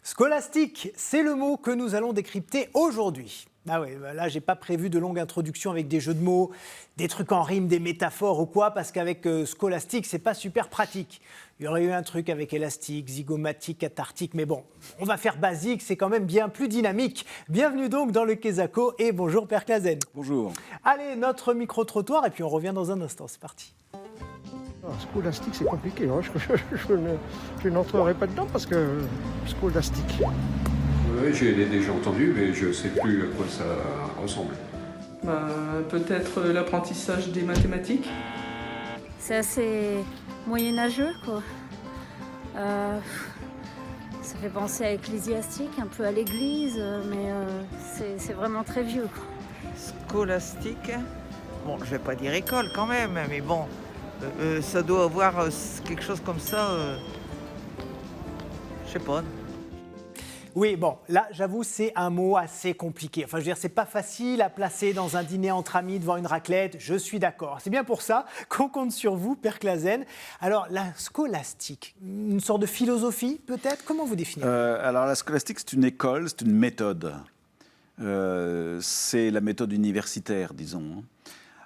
Scolastique, c'est le mot que nous allons décrypter aujourd'hui. Ah ouais, là, j'ai pas prévu de longue introduction avec des jeux de mots, des trucs en rime, des métaphores ou quoi, parce qu'avec scolastique, c'est pas super pratique. Il y aurait eu un truc avec élastique, zygomatique, cathartique, mais bon, on va faire basique, c'est quand même bien plus dynamique. Bienvenue donc dans le Quesaco et bonjour Père Clazen. Bonjour. Allez, notre micro-trottoir et puis on revient dans un instant, c'est parti. Scolastique, c'est compliqué. Hein. Je n'entrerai pas dedans parce que scolastique. Oui, je l'ai déjà entendu, mais je ne sais plus à quoi ça ressemble. Peut-être l'apprentissage des mathématiques. C'est assez moyenâgeux, quoi. Ça fait penser à ecclésiastique, un peu à l'église, mais c'est vraiment très vieux, quoi. Scolastique, bon, je vais pas dire école quand même, mais bon, ça doit avoir quelque chose comme ça, je sais pas. Oui, bon, là, j'avoue, c'est un mot assez compliqué. Enfin, je veux dire, c'est pas facile à placer dans un dîner entre amis devant une raclette, je suis d'accord. C'est bien pour ça qu'on compte sur vous, Père Clazen. Alors, la scolastique, une sorte de philosophie, peut-être? Comment vous définissez? Alors, la scolastique, c'est une école, c'est une méthode. C'est la méthode universitaire, disons.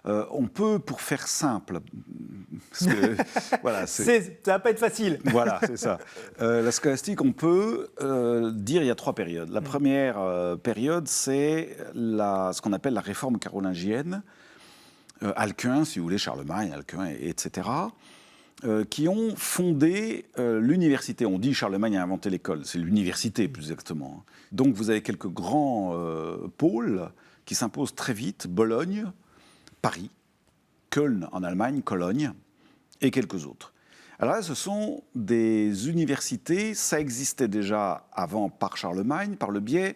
On peut, pour faire simple, parce que, voilà, Ça va pas être facile. Voilà, c'est ça. La scolastique, on peut dire il y a trois périodes. La première période, c'est ce qu'on appelle la réforme carolingienne. Alcuin, si vous voulez, Charlemagne, Alcuin, etc., qui ont fondé l'université. On dit Charlemagne a inventé l'école, c'est l'université plus exactement. Donc vous avez quelques grands pôles qui s'imposent très vite, Bologne, Paris, Köln en Allemagne, Cologne, et quelques autres. Alors là, ce sont des universités, ça existait déjà avant par Charlemagne, par le biais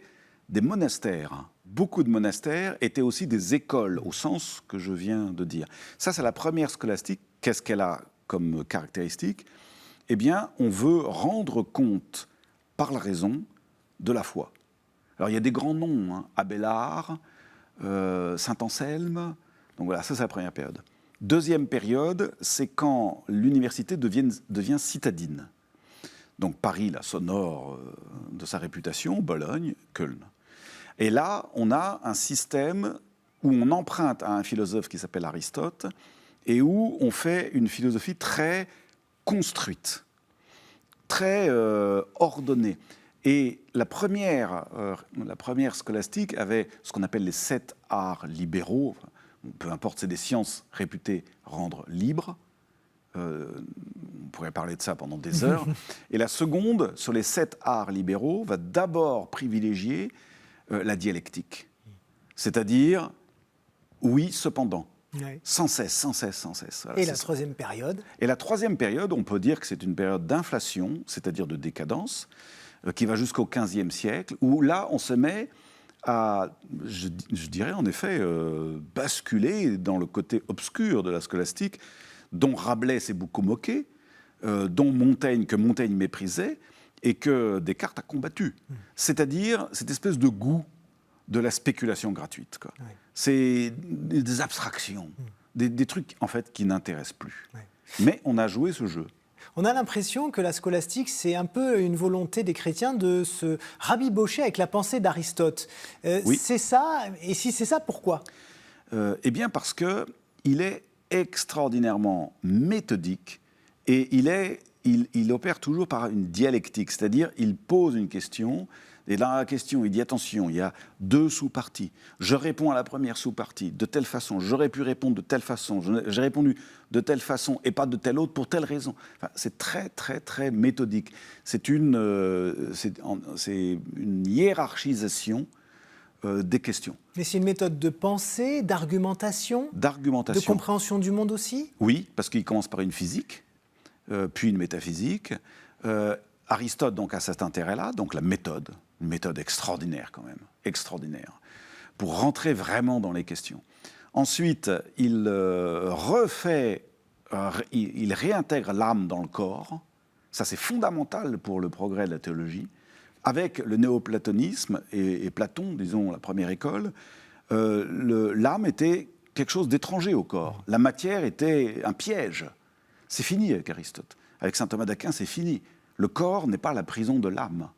des monastères. Beaucoup de monastères étaient aussi des écoles, au sens que je viens de dire. Ça, c'est la première scolastique. Qu'est-ce qu'elle a comme caractéristique? Eh bien, on veut rendre compte, par la raison, de la foi. Alors, il y a des grands noms, hein, Abélard, Saint-Anselme. Donc voilà, ça c'est la première période. Deuxième période, c'est quand l'université devient citadine. Donc Paris, la sonore de sa réputation, Bologne, Köln. Et là, on a un système où on emprunte à un philosophe qui s'appelle Aristote et où on fait une philosophie très construite, très ordonnée. Et la première scolastique avait ce qu'on appelle les 7 arts libéraux. Peu importe, c'est des sciences réputées rendre libres. On pourrait parler de ça pendant des heures. Et la seconde, sur les 7 arts libéraux, va d'abord privilégier la dialectique. C'est-à-dire, oui, cependant. Oui. Sans cesse, sans cesse, sans cesse. Voilà, et la troisième période? Et la troisième période, on peut dire que c'est une période d'inflation, c'est-à-dire de décadence, qui va jusqu'au XVe siècle, où là, on se met à, je dirais en effet, basculer dans le côté obscur de la scolastique, dont Rabelais s'est beaucoup moqué, dont Montaigne méprisait, et que Descartes a combattu. C'est-à-dire cette espèce de goût de la spéculation gratuite, quoi. Oui. C'est des abstractions, des trucs en fait qui n'intéressent plus. Oui. Mais on a joué ce jeu. On a l'impression que la scolastique, c'est un peu une volonté des chrétiens de se rabibocher avec la pensée d'Aristote. Oui. C'est ça, et si c'est ça, pourquoi? Eh bien parce qu'il est extraordinairement méthodique et il opère toujours par une dialectique, c'est-à-dire il pose une question, et dans la question, il dit attention, il y a 2 sous-parties. Je réponds à la première sous-partie de telle façon, j'aurais pu répondre de telle façon, j'ai répondu de telle façon et pas de telle autre pour telle raison. Enfin, c'est très, très, très méthodique. C'est une hiérarchisation des questions. Mais c'est une méthode de pensée, d'argumentation, de compréhension du monde aussi? Oui, parce qu'il commence par une physique, puis une métaphysique. Aristote donc a cet intérêt-là, donc la méthode. Une méthode extraordinaire quand même, extraordinaire, pour rentrer vraiment dans les questions. Ensuite, il réintègre l'âme dans le corps. Ça, c'est fondamental pour le progrès de la théologie. Avec le néoplatonisme et Platon, disons la première école, l'âme était quelque chose d'étranger au corps. La matière était un piège. C'est fini avec Aristote. Avec saint Thomas d'Aquin, c'est fini. Le corps n'est pas la prison de l'âme.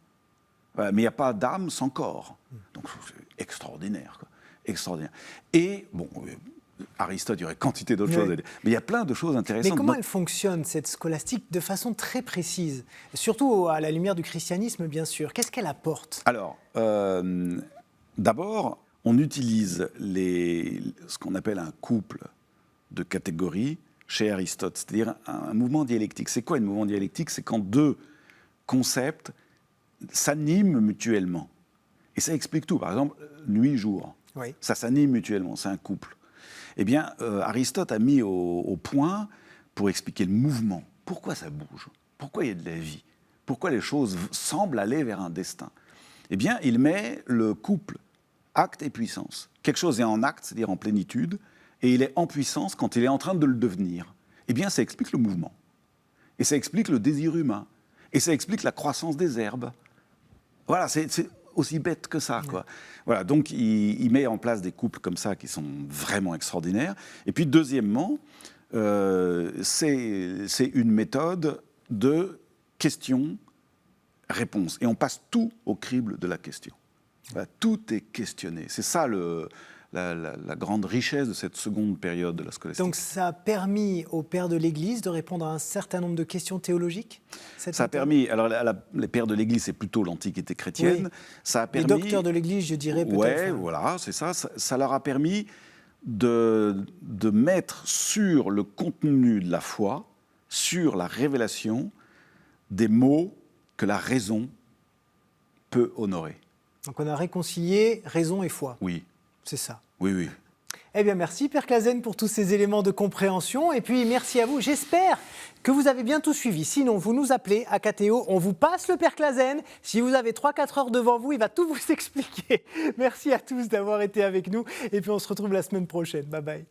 Voilà, mais il n'y a pas d'âme sans corps. Donc c'est extraordinaire, quoi. Extraordinaire. Et bon, Aristote, il y aurait quantité d'autres choses à dire. Mais il y a plein de choses intéressantes. Mais comment elle fonctionne, cette scolastique, de façon très précise? Surtout à la lumière du christianisme, bien sûr. Qu'est-ce qu'elle apporte? Alors, d'abord, on utilise ce qu'on appelle un couple de catégories chez Aristote, c'est-à-dire un mouvement dialectique. C'est quoi un mouvement dialectique? C'est quand deux concepts s'animent mutuellement. Et ça explique tout. Par exemple, nuit-jour, Oui. ça s'anime mutuellement, c'est un couple. Eh bien, Aristote a mis au point, pour expliquer le mouvement, pourquoi ça bouge, pourquoi il y a de la vie, pourquoi les choses semblent aller vers un destin. Eh bien, il met le couple acte et puissance. Quelque chose est en acte, c'est-à-dire en plénitude, et il est en puissance quand il est en train de le devenir. Eh bien, ça explique le mouvement. Et ça explique le désir humain. Et ça explique la croissance des herbes. Voilà, c'est aussi bête que ça, quoi. Voilà, donc il met en place des couples comme ça qui sont vraiment extraordinaires. Et puis, deuxièmement, c'est une méthode de question-réponse. Et on passe tout au crible de la question. Voilà, tout est questionné. C'est ça la grande richesse de cette seconde période de la scolastique. Donc ça a permis aux pères de l'Église de répondre à un certain nombre de questions théologiques? Ça a permis, alors les pères de l'Église, c'est plutôt l'Antiquité chrétienne. Oui. Ça a permis, les docteurs de l'Église, je dirais peut-être. Ouais, voilà, c'est ça. Ça leur a permis de mettre sur le contenu de la foi, sur la révélation, des mots que la raison peut honorer. Donc on a réconcilié raison et foi. Oui. C'est ça. Oui, oui. Eh bien, merci Père Clasen pour tous ces éléments de compréhension. Et puis, merci à vous. J'espère que vous avez bien tout suivi. Sinon, vous nous appelez à KTO. On vous passe le Père Clasen. Si vous avez 3-4 heures devant vous, il va tout vous expliquer. Merci à tous d'avoir été avec nous. Et puis, on se retrouve la semaine prochaine. Bye bye.